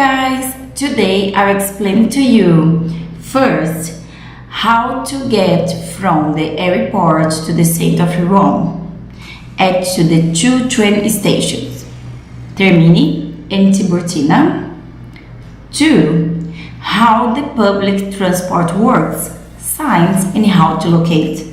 guys, today I'll explain to you first how to get from the airport to the center of Rome and to the two train stations, Termini and Tiburtina. 2. How the public transport works, signs and how to locate.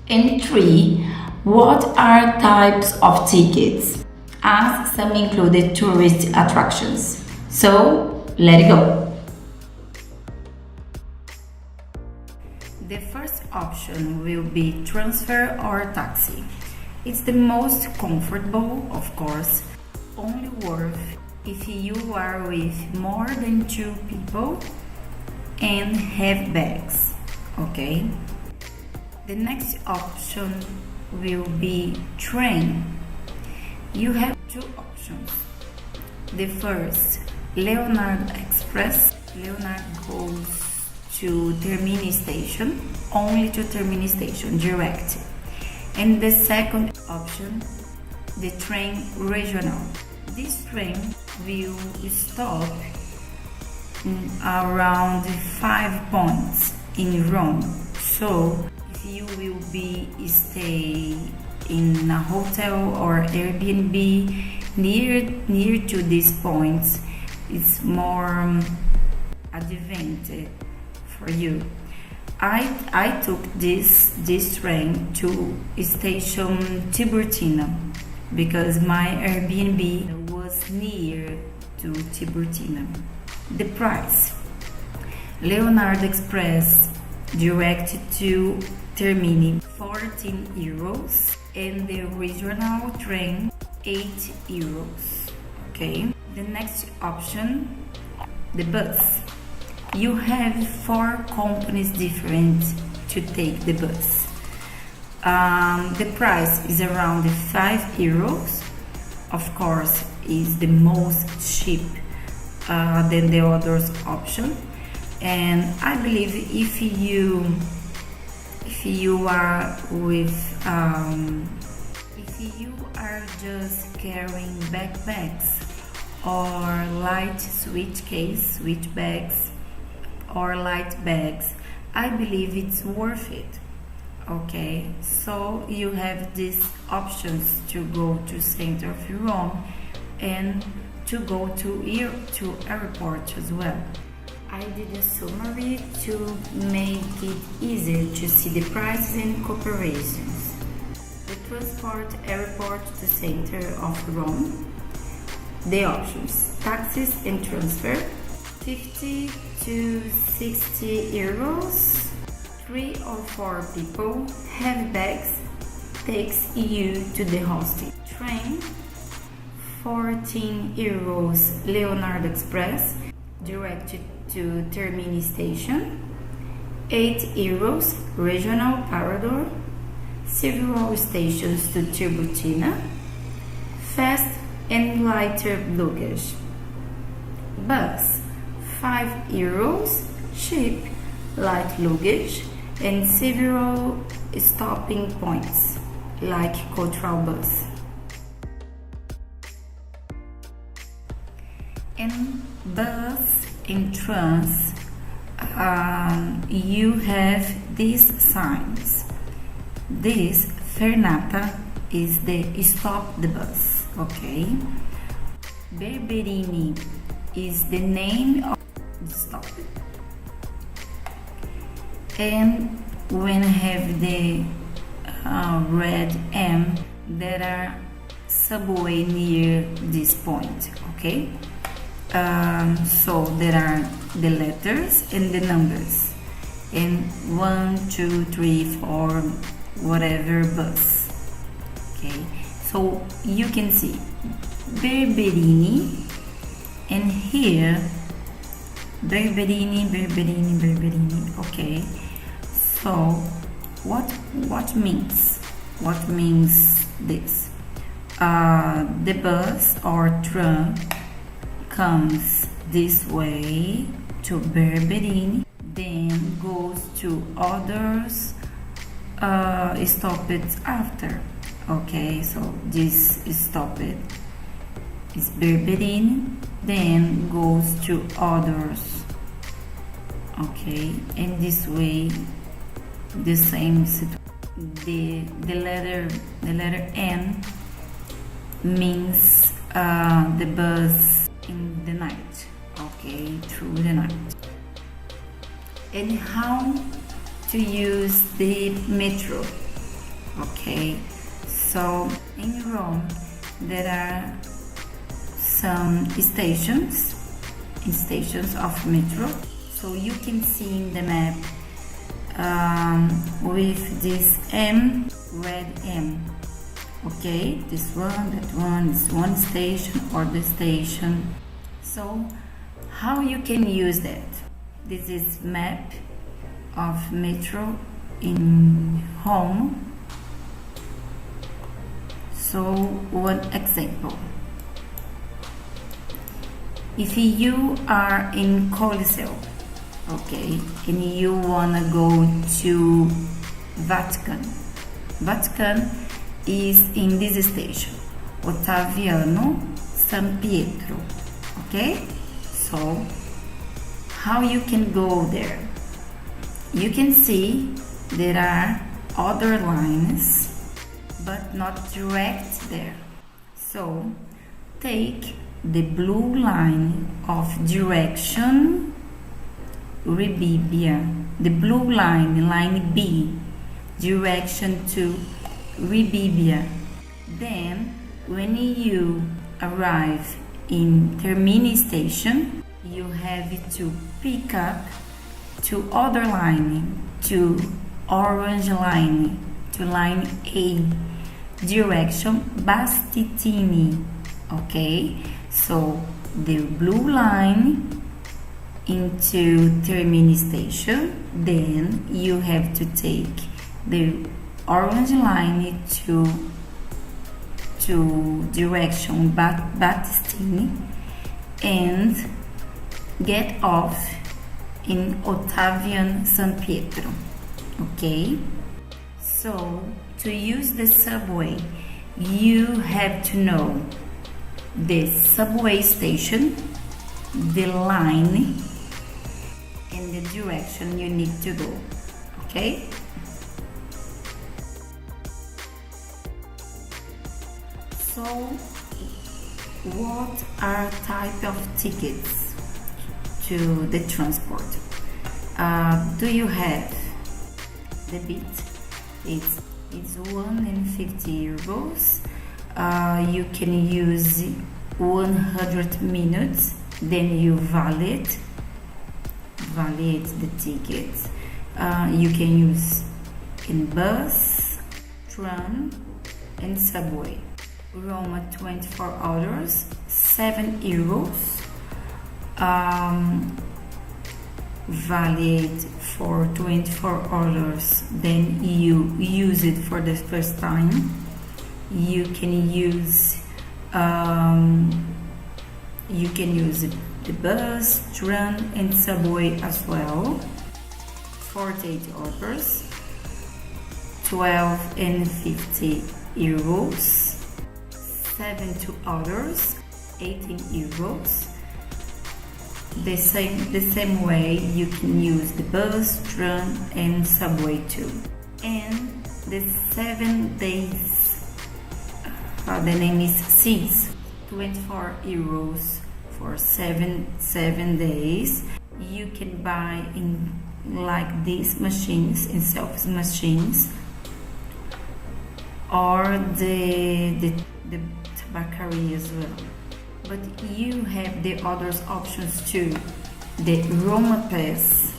And 3. What are types of tickets, as some included tourist attractions. So, let it go. The first option will be transfer or taxi. It's the most comfortable, of course, only worth if you are with more than 2 people and have bags, okay? The next option will be train. You have 2 options. The first, Leonardo Express. Leonardo goes to Termini station, only to Termini station, direct. And the second option, the train regional. This train will stop around 5 points in Rome. So if you will be stay in a hotel or Airbnb near to these points, it's more advantage for you. I took this train to station Tiburtina because my Airbnb was near to Tiburtina. The price: Leonardo Express direct to Termini, 14 euros, and the regional train 8 euros. Okay. The next option, the bus. You have 4 companies different to take the bus. The price is around 5 euros. Of course, is the most cheap than the others option. And I believe if you are with if you are just carrying backpacks or light switch bags or light bags, I believe it's worth it. Okay, so you have these options to go to center of Rome and to go to airport as well. I did a summary to make it easier to see the prices and comparisons. The transport airport to center of Rome. The options: taxis and transfer, 50 to 60 euros, 3 or 4 people, have bags, takes you to the hostel. Train, 14 euros, Leonardo Express, direct to Termini station, 8 euros, regional Parador, several stations to Tiburtina, fast and lighter luggage. Bus, 5 euros, cheap, light luggage, and several stopping points, like cultural bus. In bus and trans, you have these signs. This fermata is the stop the bus, okay? Berberini is the name of the stop. And when have the red M, there are subway near this point, okay? So there are the letters and the numbers, and 1, 2, 3, 4, whatever bus. Okay, so you can see Berberini, and here Berberini. Okay, so what means this? The bus or tram comes this way to Berberini, then goes to others stopped after. Okay, so this is stopped is Berberini, then goes to others. Okay, and this way the same the letter N means the bus in the night. Okay, through the night. And how to use the metro? Okay, so in Rome there are some stations of metro, so you can see in the map with this M, red M. Okay, this one, that one is one station or the station. So how you can use that? This is map of metro in Rome. So one example. If you are in Coliseo, okay, and you wanna go to Vatican. Vatican is in this station, Ottaviano San Pietro. Okay, so how you can go there? You can see there are other lines, but not direct there. So take the blue line of direction Rebibbia, the blue line, line B, direction to Rebibbia. Then when you arrive in Termini station, you have to pick up to other line, to orange line, to line A, direction Bastitini. Okay, so the blue line into Termini station, then you have to take the orange line to direction Battistini and get off in Ottavian San Pietro. Okay, so to use the subway you have to know the subway station, the line, and the direction you need to go. Okay, so what are type of tickets to the transport? Do you have the bit? It's 150 euros. You can use 100 minutes, then you valid the tickets. You can use in bus, tram, and subway. Roma 24 hours, 7 euros. Valid for 24 hours, then you use it for the first time. You can use the bus, tram, and subway as well. 48 hours, 12 and 50 euros. 72 hours, 18 euros. The same way you can use the bus, tram, and subway too. And the 7 days, the name is SIS, 24 euros for 7 days. You can buy in like these machines, in self machines, or the tabacaria as well. But you have the other options too. The romapass,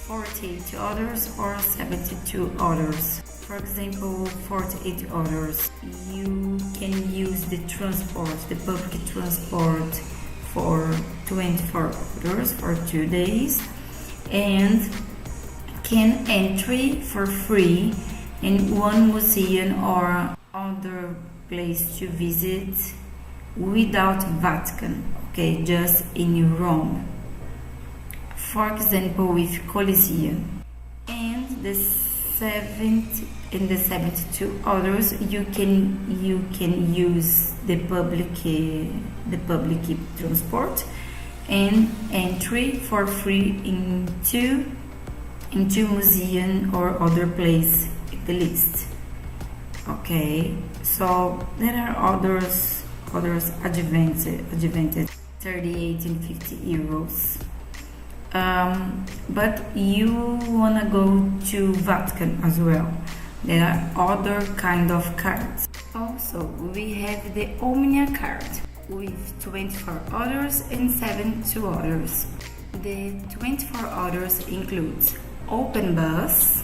48 hours or 72 hours. For example, 48 hours, you can use the transport, the public transport, for 24 hours, for 2 days, and can entry for free in one museum or other place to visit without Vatican, okay, just in Rome. For example, with Coliseum. And the 72 others you can use the public transport and entry for free into museum or other place in the list. Okay, so there are others advantage 38 and 50 euros. But you wanna go to Vatican as well. There are other kind of cards. Also, we have the Omnia card with 24 hours and 72 hours. The 24 hours includes open bus,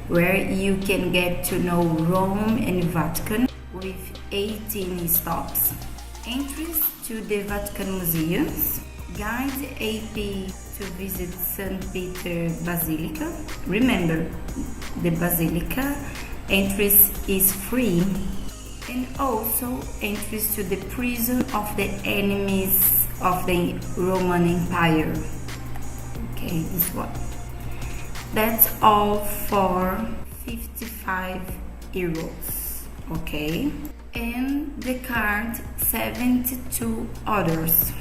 where you can get to know Rome and Vatican with 18 stops, entries to the Vatican museums, guide AP to visit St. Peter Basilica. Remember, the Basilica entries is free, and also entries to the prison of the enemies of the Roman Empire. Okay, this one. That's all for 55 euros. Okay, and the card 72 others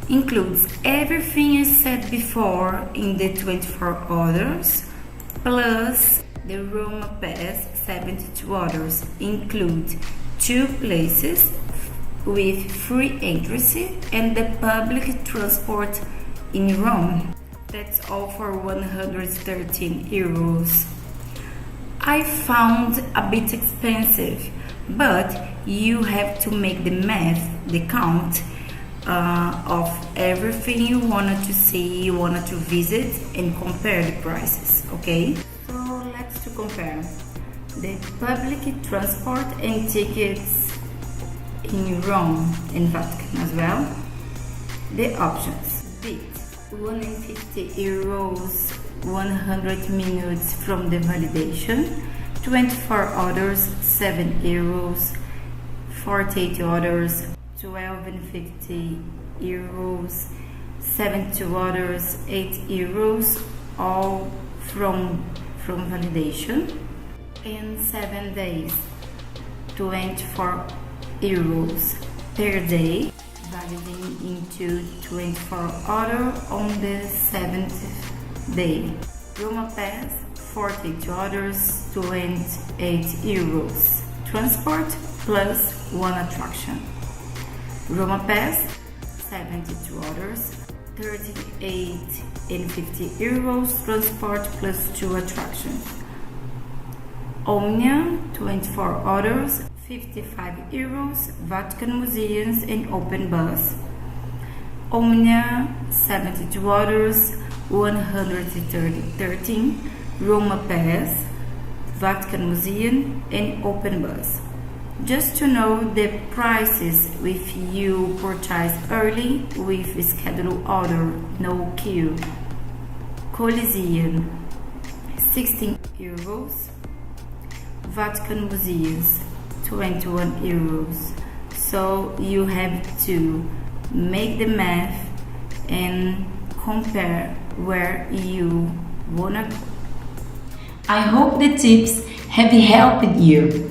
includes everything I said before in the 24 others, plus the romapass 72 others include 2 places with free entry and the public transport in Rome. That's all for 113 euros. I found a bit expensive, but you have to make the math, the count of everything you wanted to see, you wanted to visit, and compare the prices, okay? So let's compare the public transport and tickets in Rome and Vatican as well. The options: bit 150 euros, 100 minutes from the validation, 24 others 7 euros, 48 others 12.50 euros, 72 others 8 euros, all from validation, and 7 days 24 euros per day, validating into 24 hours on the 7th day. romapass 42 hours 28 euros, transport plus 1 attraction. romapass 72 hours 38 and 50 euros, transport plus 2 attractions. Omnia 24 hours 55 euros, Vatican museums and open bus. Omnia 72 hours 113, romapass, Vatican museum and open bus. Just to know the prices if you purchase early with scheduled order, no queue. Coliseum 16 euros, Vatican museums 21 euros. So you have to make the math and compare where you wanna go. I hope the tips have helped you.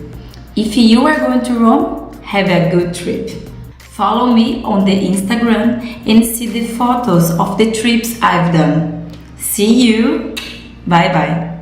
If you are going to Rome, have a good trip. Follow me on the Instagram and see the photos of the trips I've done. See you. Bye bye.